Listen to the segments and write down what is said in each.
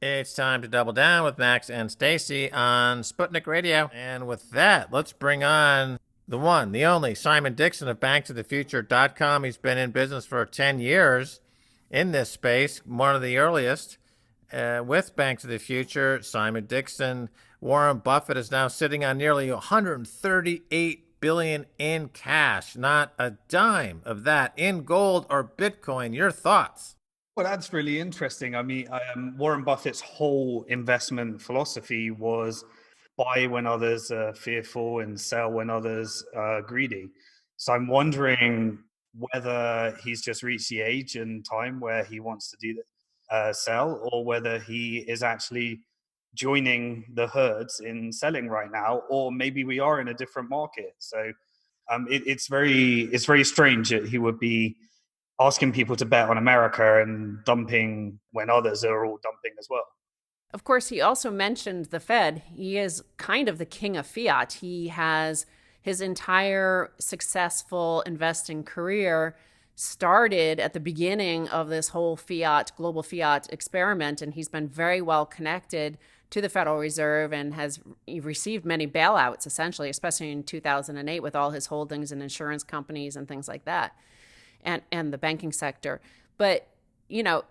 It's time to double down with Max and Stacy on Sputnik Radio. And with that, let's bring on the one, the only Simon Dixon of banksofthefuture.com. He's been in business for 10 years in this space, one of the earliest with Banks of the Future. Simon Dixon. Warren Buffett is now sitting on nearly 138 billion in cash, not a dime of that in gold or Bitcoin. Your thoughts? Well, that's really interesting. I mean, Warren Buffett's whole investment philosophy was buy when others are fearful and sell when others are greedy. So I'm wondering whether he's just reached the age and time where he wants to do that, sell, or whether he is actually joining the herds in selling right now, or maybe we are in a different market. So it's very strange that he would be asking people to bet on America and dumping when others are all dumping as well. Of course, he also mentioned the Fed. He is kind of the king of fiat. He has his entire successful investing career started at the beginning of this whole fiat, global fiat experiment, and he's been very well connected to the Federal Reserve and has received many bailouts, essentially, especially in 2008 with all his holdings in insurance companies and things like that, and the banking sector. But,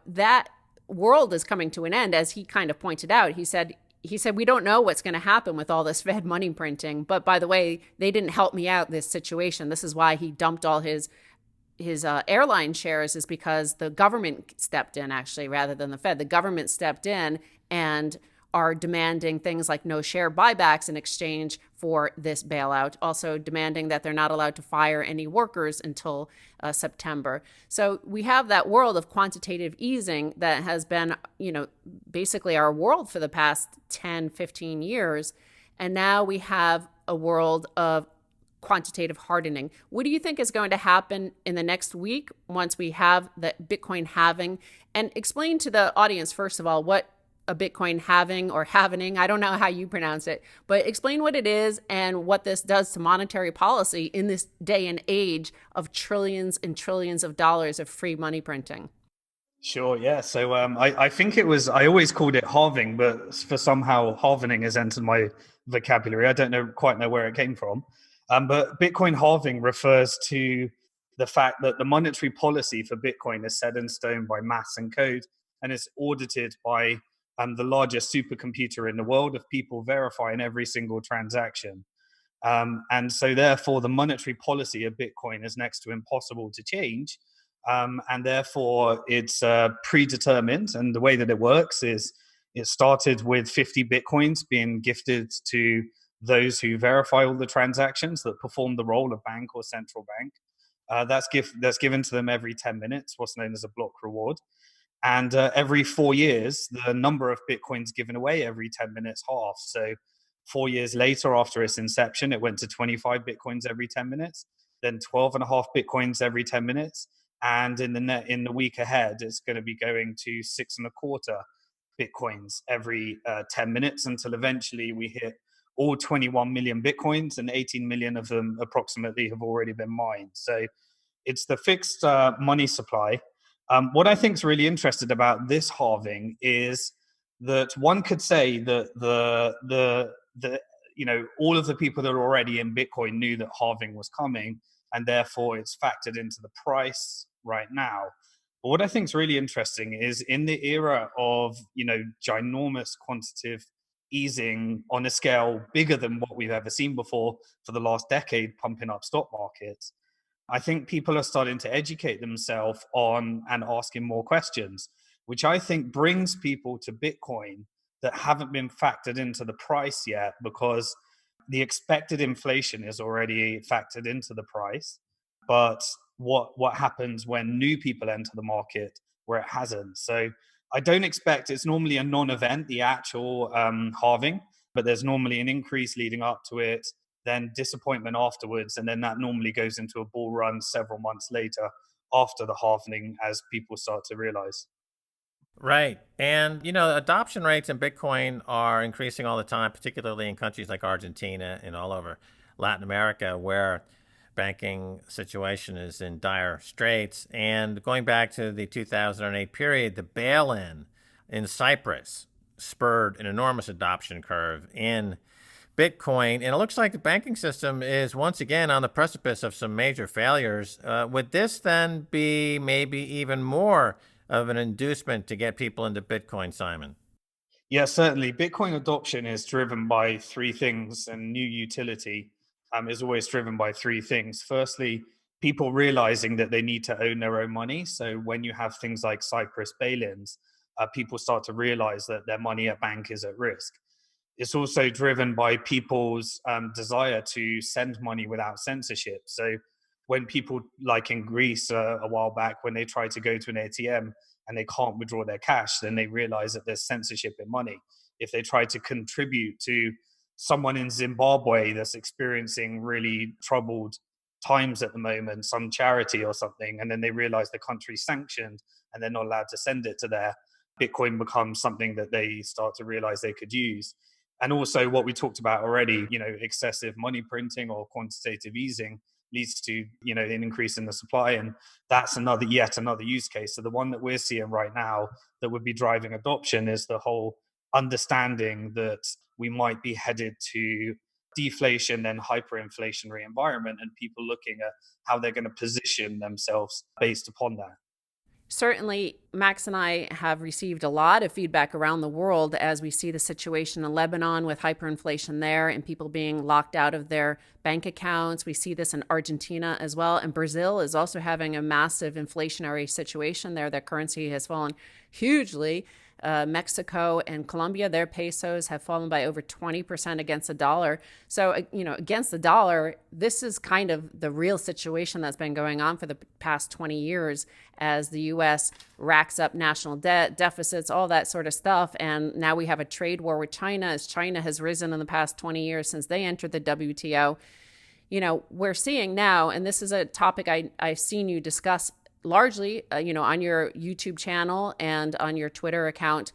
that world is coming to an end, as he kind of pointed out. He said we don't know what's going to happen with all this Fed money printing, but by the way, they didn't help me out this situation. This is why he dumped all his airline shares, is because the government stepped in, actually, rather than the Fed. The government stepped in and are demanding things like no share buybacks in exchange for this bailout, also demanding that they're not allowed to fire any workers until September. So we have that world of quantitative easing that has been, basically our world for the past 10, 15 years. And now we have a world of quantitative hardening. What do you think is going to happen in the next week once we have the Bitcoin halving? And explain to the audience, first of all, what a Bitcoin halving or halvening, I don't know how you pronounce it, but explain what it is and what this does to monetary policy in this day and age of trillions and trillions of dollars of free money printing. Sure, yeah. So I think I always called it halving, but for somehow halvening has entered my vocabulary. I don't quite know where it came from. But Bitcoin halving refers to the fact that the monetary policy for Bitcoin is set in stone by maths and code, and is audited by the largest supercomputer in the world of people verifying every single transaction. And so, therefore, the monetary policy of Bitcoin is next to impossible to change. And therefore, it's predetermined. And the way that it works is it started with 50 Bitcoins being gifted to those who verify all the transactions that perform the role of bank or central bank. That's given to them every 10 minutes, what's known as a block reward. And every 4 years, the number of Bitcoins given away every 10 minutes halves. So 4 years later, after its inception, it went to 25 Bitcoins every 10 minutes, then 12 and a half Bitcoins every 10 minutes. And in the week ahead, it's going to be going to 6.25 Bitcoins every 10 minutes, until eventually we hit all 21 million Bitcoins, and 18 million of them approximately have already been mined. So it's the fixed money supply. What I think is really interesting about this halving is that one could say that the all of the people that are already in Bitcoin knew that halving was coming, and therefore it's factored into the price right now. But what I think is really interesting is, in the era of ginormous quantitative easing on a scale bigger than what we've ever seen before for the last decade, pumping up stock markets, I think people are starting to educate themselves on and asking more questions, which I think brings people to Bitcoin that haven't been factored into the price yet, because the expected inflation is already factored into the price. But what happens when new people enter the market where it hasn't? So I don't expect, it's normally a non-event, the actual halving, but there's normally an increase leading up to it, then disappointment afterwards, and then that normally goes into a bull run several months later after the halving, as people start to realize. Right. And, adoption rates in Bitcoin are increasing all the time, particularly in countries like Argentina and all over Latin America, where banking situation is in dire straits. And going back to the 2008 period, the bail-in in Cyprus spurred an enormous adoption curve in Bitcoin. And it looks like the banking system is once again on the precipice of some major failures. Would this then be maybe even more of an inducement to get people into Bitcoin, Simon? Yeah, certainly. Bitcoin adoption is driven by three things, and new utility is always driven by three things. Firstly, people realizing that they need to own their own money. So when you have things like Cyprus bail-ins, people start to realize that their money at bank is at risk. It's also driven by people's desire to send money without censorship. So when people, like in Greece a while back, when they try to go to an ATM and they can't withdraw their cash, then they realize that there's censorship in money. If they try to contribute to someone in Zimbabwe that's experiencing really troubled times at the moment, some charity or something, and then they realize the country's sanctioned and they're not allowed to send it to there, Bitcoin becomes something that they start to realize they could use. And also what we talked about already, excessive money printing or quantitative easing leads to, an increase in the supply. And that's yet another use case. So the one that we're seeing right now that would be driving adoption is the whole understanding that we might be headed to deflation and hyperinflationary environment, and people looking at how they're going to position themselves based upon that. Certainly, Max and I have received a lot of feedback around the world as we see the situation in Lebanon with hyperinflation there and people being locked out of their bank accounts. We see this in Argentina as well. And Brazil is also having a massive inflationary situation there. Their currency has fallen hugely. Mexico and Colombia, their pesos have fallen by over 20% against the dollar. So, against the dollar, this is kind of the real situation that's been going on for the past 20 years as the U.S. racks up national debt, deficits, all that sort of stuff. And now we have a trade war with China as China has risen in the past 20 years since they entered the WTO. We're seeing now, and this is a topic I've seen you discuss largely, on your YouTube channel and on your Twitter account,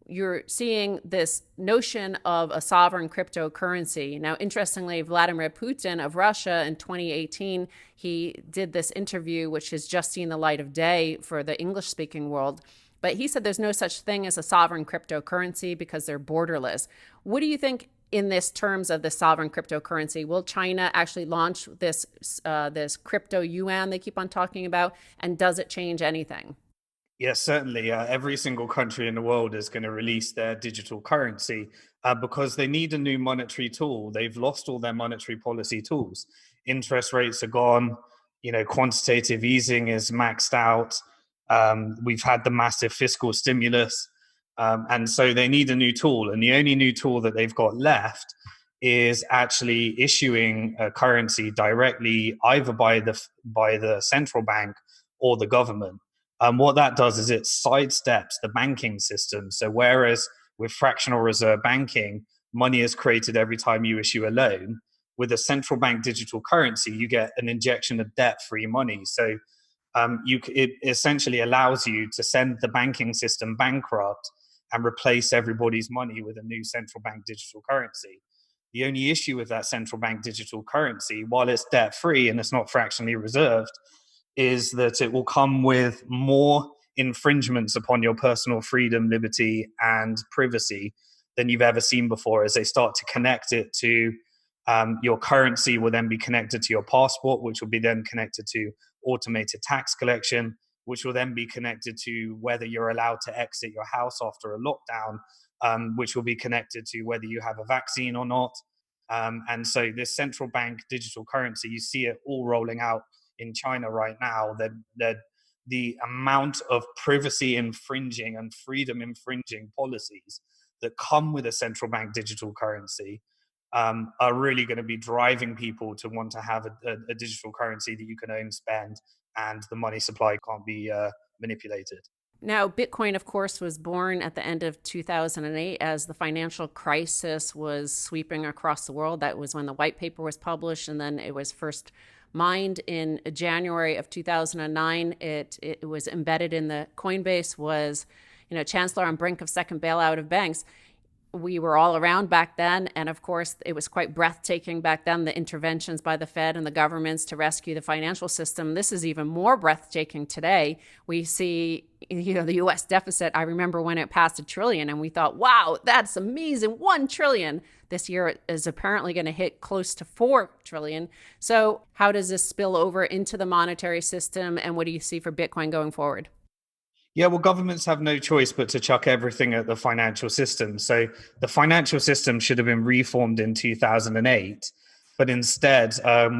you're seeing this notion of a sovereign cryptocurrency. Now, interestingly, Vladimir Putin of Russia in 2018, he did this interview, which has just seen the light of day for the English-speaking world. But he said there's no such thing as a sovereign cryptocurrency because they're borderless. What do you think in this terms of the sovereign cryptocurrency? Will China actually launch this crypto yuan they keep on talking about? And does it change anything? Yes, certainly. Every single country in the world is going to release their digital currency because they need a new monetary tool. They've lost all their monetary policy tools. Interest rates are gone. Quantitative easing is maxed out. We've had the massive fiscal stimulus. And so they need a new tool. And the only new tool that they've got left is actually issuing a currency directly either by the central bank or the government. What that does is it sidesteps the banking system. So whereas with fractional reserve banking, money is created every time you issue a loan, with a central bank digital currency, you get an injection of debt-free money. So it essentially allows you to send the banking system bankrupt and replace everybody's money with a new central bank digital currency. The only issue with that central bank digital currency, while it's debt-free and it's not fractionally reserved, is that it will come with more infringements upon your personal freedom, liberty, and privacy than you've ever seen before, as they start to connect it to your currency will then be connected to your passport, which will be then connected to automated tax collection, which will then be connected to whether you're allowed to exit your house after a lockdown, which will be connected to whether you have a vaccine or not. And so this central bank digital currency, you see it all rolling out in China right now. That the amount of privacy infringing and freedom infringing policies that come with a central bank digital currency are really going to be driving people to want to have a digital currency that you can own, spend, and the money supply can't be manipulated. Now, Bitcoin, of course, was born at the end of 2008 as the financial crisis was sweeping across the world. That was when the white paper was published, and then it was first mined in January of 2009. It was embedded in the Coinbase, was, Chancellor on brink of second bailout of banks. We were all around back then. And of course, it was quite breathtaking back then, the interventions by the Fed and the governments to rescue the financial system. This is even more breathtaking today. We see, the US deficit. I remember when it passed $1 trillion and we thought, wow, that's amazing. 1 trillion. This year it is apparently going to hit close to 4 trillion. So how does this spill over into the monetary system? And what do you see for Bitcoin going forward? Yeah, well, governments have no choice but to chuck everything at the financial system. So the financial system should have been reformed in 2008, but instead,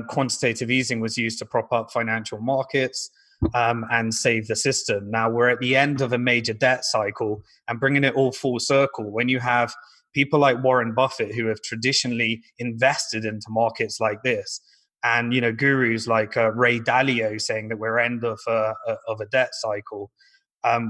quantitative easing was used to prop up financial markets and save the system. Now we're at the end of a major debt cycle and bringing it all full circle. When you have people like Warren Buffett who have traditionally invested into markets like this, and gurus like Ray Dalio saying that we're end of a debt cycle,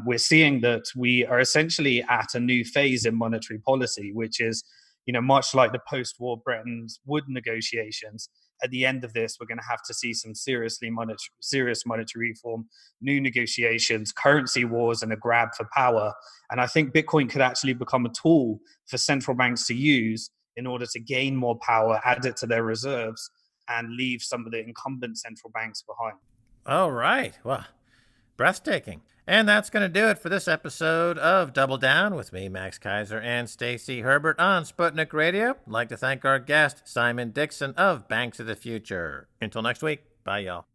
we're seeing that we are essentially at a new phase in monetary policy, which is, much like the post-war Bretton Woods negotiations. At the end of this, we're going to have to see some serious monetary reform, new negotiations, currency wars, and a grab for power. And I think Bitcoin could actually become a tool for central banks to use in order to gain more power, add it to their reserves, and leave some of the incumbent central banks behind. All right. Well, breathtaking. And that's going to do it for this episode of Double Down with me, Max Keiser, and Stacy Herbert on Sputnik Radio. I'd like to thank our guest, Simon Dixon of Banks of the Future. Until next week, bye, y'all.